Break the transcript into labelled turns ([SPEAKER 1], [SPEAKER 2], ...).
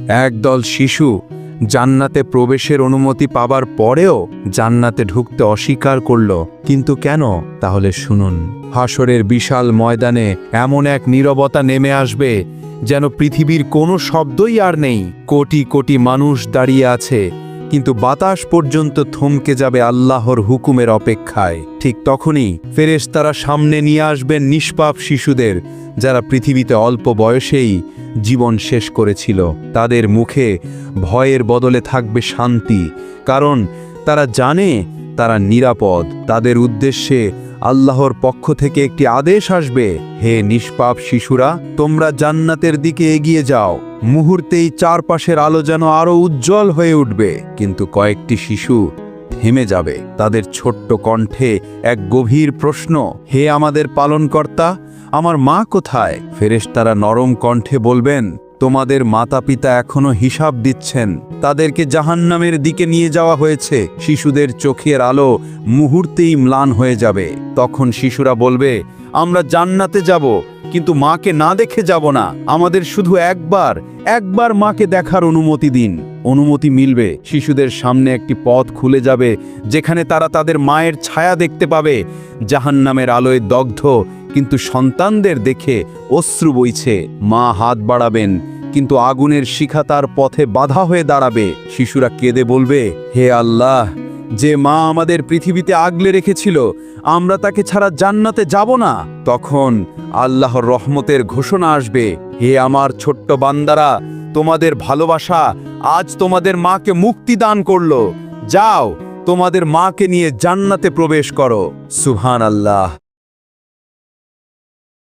[SPEAKER 1] একদল শিশু জান্নাতে প্রবেশের অনুমতি পাবার পরেও জান্নাতে ঢুকতে অস্বীকার করল। কিন্তু কেন? তাহলে শুনুন। হাসরের বিশাল ময়দানে এমন এক নীরবতা নেমে আসবে যেন পৃথিবীর কোনো শব্দই আর নেই। কোটি কোটি মানুষ দাঁড়িয়ে আছে, কিন্তু বাতাস পর্যন্ত থমকে যাবে আল্লাহর হুকুমের অপেক্ষায়। ঠিক তখনই ফেরেশতারা সামনে নিয়ে আসবেন নিষ্পাপ শিশুদের, যারা পৃথিবীতে অল্প বয়সেই জীবন শেষ করেছিল। তাদের মুখে ভয়ের বদলে থাকবে শান্তি, কারণ তারা জানে তারা নিরাপদ। তাদের উদ্দেশ্যে আল্লাহর পক্ষ থেকে একটি আদেশ আসবে, হে নিষ্পাপ শিশুরা, তোমরা জান্নাতের দিকে এগিয়ে যাও। মুহূর্তেই চারপাশের আলো যেন আরো উজ্জ্বল হয়ে উঠবে। কিন্তু কয়েকটি শিশু থেমে যাবে। তাদের ছোট্ট কণ্ঠে এক গভীর প্রশ্ন, হে আমাদের পালনকর্তা, আমার মা কোথায়? ফেরেশতারা নরম কণ্ঠে বলবেন, তোমাদের মাতা পিতা এখনো হিসাব দিচ্ছেন, তাদেরকে জাহান্নামের দিকে নিয়ে যাওয়া হয়েছে। শিশুদের চোখের আলো মুহূর্তেই ম্লান হয়ে যাবে। তখন শিশুরা বলবে, আমরা জান্নাতে যাব, কিন্তু মাকে না দেখে যাব না। আমাদের শুধু একবার মাকে দেখার অনুমতি দিন। অনুমতি মিলবে, শিশুদের সামনে একটি পথ খুলে যাবে, যেখানে তারা তাদের মায়ের ছায়া দেখতে পাবে। জাহান্নামের আলোয় দগ্ধ, কিন্তু সন্তানদের দেখে অশ্রু বইছে। মা হাত বাড়াবেন, কিন্তু আগুনের শিখা তার পথে বাধা হয়ে দাঁড়াবে। শিশুরা কেঁদে বলবে, হে আল্লাহ, যে মা আমাদের পৃথিবীতে আগলে রেখেছিল, আমরা তাকে ছাড়া জান্নাতে যাব না। তখন আল্লাহর রহমতের ঘোষণা আসবে, হে আমার ছোট্ট বান্দারা, তোমাদের ভালোবাসা আজ তোমাদের মাকে মুক্তি দান করলো। যাও, তোমাদের মাকে নিয়ে জান্নাতে প্রবেশ করো। সুবহানাল্লাহ।